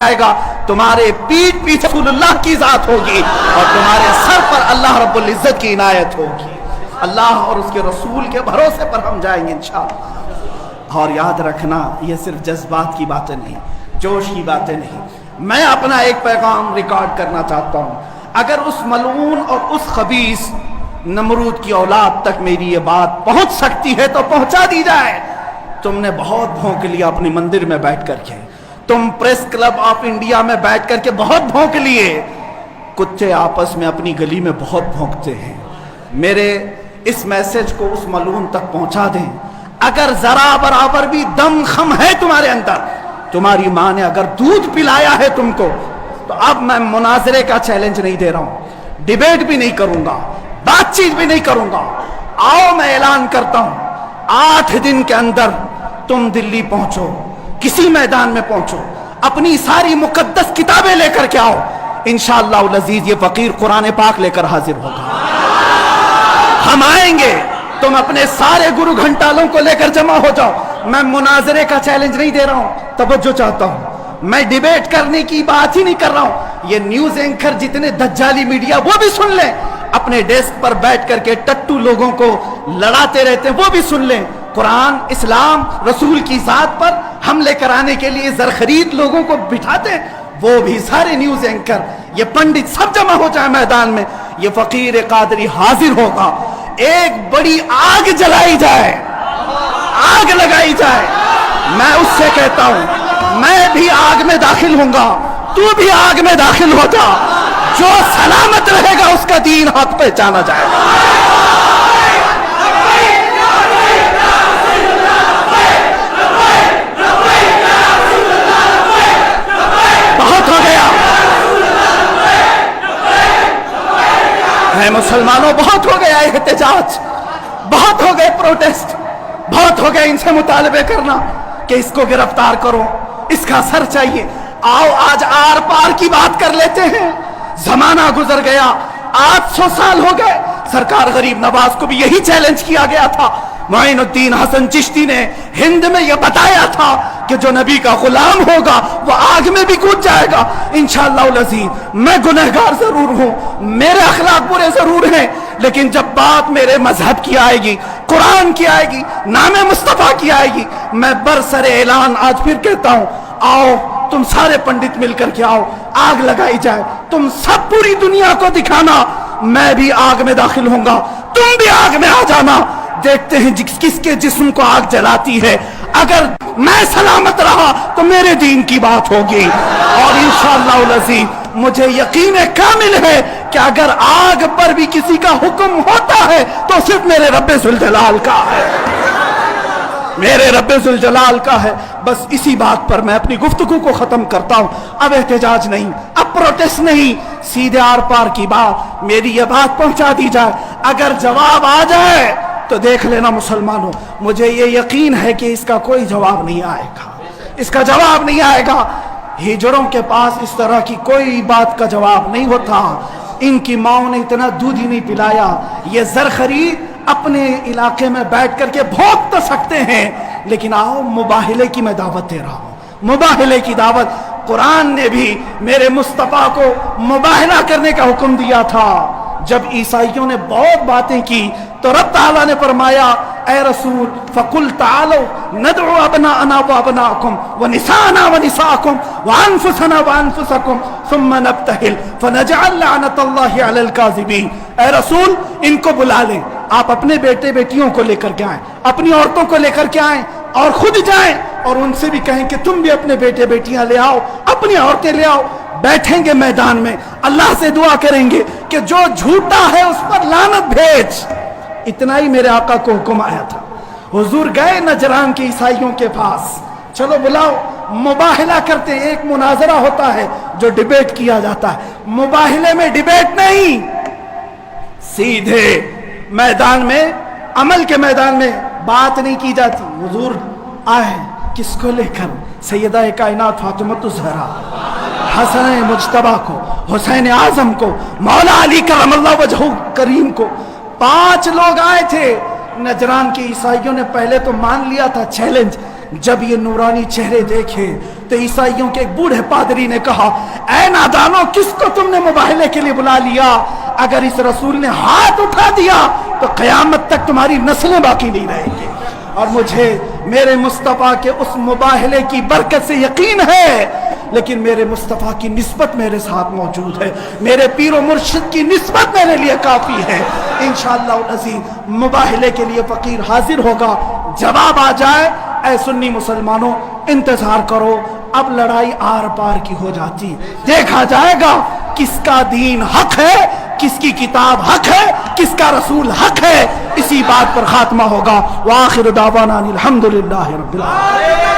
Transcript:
آئے گا، تمہارے پیٹھ پیچھے رسول اللہ کی ذات ہوگی اور تمہارے سر پر اللہ رب العزت کی عنایت ہوگی۔ اللہ اور اس کے رسول کے بھروسے پر ہم جائیں گے انشاءاللہ۔ اور یاد رکھنا، یہ صرف جذبات کی باتیں نہیں، جوش کی باتیں نہیں۔ میں اپنا ایک پیغام ریکارڈ کرنا چاہتا ہوں، اگر اس ملعون اور اس خبیث نمرود کی اولاد تک میری یہ بات پہنچ سکتی ہے تو پہنچا دی جائے۔ تم نے بہت بھونک لیا اپنی مندر میں بیٹھ کر کے، تم پریس کلب آف انڈیا میں بیٹھ کر کے بہت بھونک لیے، کتے آپس میں اپنی گلی میں بہت بھونکتے ہیں۔ میرے اس میسج کو اس ملعون تک پہنچا دیں۔ اگر ذرا برابر بھی دم خم ہے تمہارے اندر، تمہاری ماں نے اگر دودھ پلایا ہے تم کو، تو اب میں مناظرے کا چیلنج نہیں دے رہا ہوں، ڈیبیٹ بھی نہیں کروں گا، بات چیت بھی نہیں کروں گا۔ آؤ میں اعلان کرتا ہوں، 8 دن کے اندر تم دلی پہنچو، کسی میدان میں پہنچو، اپنی ساری مقدس کتابیں لے کر کے آؤ، انشاءاللہ العزیز یہ فقیر قرآن پاک لے کر حاضر ہوگا۔ ہم آئیں گے، تم اپنے سارے گرو گھنٹالوں کو لے کر جمع ہو جاؤ۔ میں مناظرے کا چیلنج نہیں دے رہا ہوں، توجہ چاہتا ہوں، میں ڈیبیٹ کرنے کی بات ہی نہیں کر رہا ہوں۔ یہ نیوز اینکر جتنے دجالی میڈیا وہ بھی سن لیں، اپنے ڈیسک پر بیٹھ کر کے ٹٹو لوگوں کو لڑاتے رہتے ہیں وہ بھی سن لیں۔ قرآن، اسلام، رسول کی ذات پر حملے کرانے کے لیے زرخرید لوگوں کو بٹھاتے ہیں، وہ بھی سارے نیوز اینکر، یہ پنڈت سب جمع ہو جائے میدان میں، یہ فقیر قادری حاضر ہوگا۔ ایک بڑی آگ جلائی جائے، آگ لگائی جائے۔ میں اس سے کہتا ہوں، میں بھی آگ میں داخل ہوں گا، تو بھی آگ میں داخل ہو جا، جو سلامت رہے گا اس کا دین حق پہچانا جائے گا۔ بہت ہو گیا اے مسلمانوں، بہت ہو گیا احتجاج، بہت ہو گئے پروٹیسٹ، بہت ہو گئے ان سے مطالبے کرنا کہ اس کو گرفتار کرو، اس کا سر چاہیے۔ آؤ آج آر پار کی بات کر لیتے ہیں۔ زمانہ گزر گیا، 800 سال ہو گئے، سرکار غریب نواز کو بھی یہی چیلنج کیا گیا تھا۔ معین الدین حسن چشتی نے ہند میں یہ بتایا تھا کہ جو نبی کا غلام ہوگا وہ آگ میں بھی کود جائے گا۔ انشاءاللہ العزیز میں گنہگار ضرور ہوں، میرے اخلاق برے ضرور ہیں، لیکن جب بات میرے مذہب کی آئے گی، قرآن کی آئے گی، نام مصطفیٰ کی آئے گی، میں برسر اعلان آج پھر کہتا ہوں، آؤ تم سارے پنڈت مل کر کے آؤ، آگ لگائی جائے، تم سب پوری دنیا کو دکھانا میں بھی آگ میں داخل ہوں گا، تم بھی آگ میں آ جانا، دیکھتے ہیں کس کے جسم کو آگ جلاتی ہے۔ اگر میں سلامت رہا تو میرے دین کی بات ہوگی، اور انشاءاللہ العزیز مجھے یقین کامل ہے کہ اگر آگ پر بھی کسی کا حکم ہوتا ہے تو صرف میرے رب ذوالجلال کا ہے، میرے رب ذوالجلال کا ہے۔ بس اسی بات پر میں اپنی گفتگو کو ختم کرتا ہوں۔ اب احتجاج نہیں، اب پروٹیسٹ نہیں، سیدھے آر پار کی بات، میری یہ بات پہنچا دی جائے۔ اگر جواب آ جائے تو دیکھ لینا مسلمانوں، مجھے یہ یقین ہے کہ اس کا کوئی جواب نہیں آئے گا، اس کا جواب نہیں آئے گا۔ ہجڑوں کے پاس اس طرح کی کوئی بات کا جواب نہیں ہوتا، ان کی ماں نے اتنا دودھ ہی نہیں پلایا۔ یہ زرخرید اپنے علاقے میں بیٹھ کر کے بھونک تو سکتے ہیں، لیکن آؤ مباہلے کی میں دعوت دے رہا ہوں، مباہلے کی دعوت۔ قرآن نے بھی میرے مصطفیٰ کو مباہلہ کرنے کا حکم دیا تھا۔ جب عیسائیوں نے بہت باتیں کی تو رب تعالیٰ نے فرمایا، اے رسول فَقُلْ تَعَالَوْا نَدْعُ أَبْنَاءَنَا وَأَبْنَاءَكُمْ وَنِسَاءَنَا وَنِسَاءَكُمْ وَأَنفُسَنَا وَأَنفُسَكُمْ ثُمَّ نَبْتَهِلْ فَنَجْعَلْ لَعْنَةَ اللَّهِ عَلَى الْكَاذِبِينَ۔ اے رسول ان کو بلا لیں، آپ اپنے بیٹے بیٹیوں کو لے کر کے آئیں، اپنی عورتوں کو لے کر کے آئیں، اور خود جائیں اور ان سے بھی کہیں کہ تم بھی اپنے بیٹے بیٹیاں لے آؤ، اپنی عورتیں لے آؤ، بیٹھیں گے میدان میں، اللہ سے دعا کریں گے کہ جو جھوٹا ہے اس پر لعنت بھیج۔ اتنا ہی میرے آقا کو حکم آیا تھا۔ حضور گئے نجران کے عیسائیوں کے پاس، چلو بلاؤ، مباہلہ کرتے ہیں۔ ایک مناظرہ ہوتا ہے جو ڈیبیٹ کیا جاتا ہے، مباہلے میں ڈیبیٹ نہیں، سیدھے میدان میں، عمل کے میدان میں بات نہیں کی جاتی۔ حضور آئے کس کو لے کر؟ سیدہ کائنات فاطمہ الزہرا، حسن مجتبیٰ کو، حسین اعظم کو، مولا علی کرم اللہ وجہہ کریم کو۔ 5 لوگ آئے تھے نجران کے عیسائیوں نے پہلے تو مان لیا تھا چیلنج، جب یہ نورانی چہرے دیکھے تو عیسائیوں کے ایک بوڑھے پادری نے کہا اے نادانو کس کو تم نے مباہلے کے لیے بلا لیا؟ اگر اس رسول نے ہاتھ اٹھا دیا تو قیامت تک تمہاری نسلیں باقی نہیں رہیں گی۔ اور مجھے میرے مصطفیٰ کے اس مباہلے کی برکت سے یقین ہے، لیکن میرے مصطفیٰ کی نسبت میرے ساتھ موجود ہے، میرے پیر و مرشد کی نسبت میرے لیے کافی ہے۔ انشاءاللہ العزیز مباہلے کے لیے فقیر حاضر ہوگا، جواب آ جائے اے سنی مسلمانوں انتظار کرو، اب لڑائی آر پار کی ہو جاتی، دیکھا جائے گا کس کا دین حق ہے، کس کی کتاب حق ہے، کس کا رسول حق ہے، اسی بات پر خاتمہ ہوگا۔ وآخر دعوانا الحمدللہ رب العالمین۔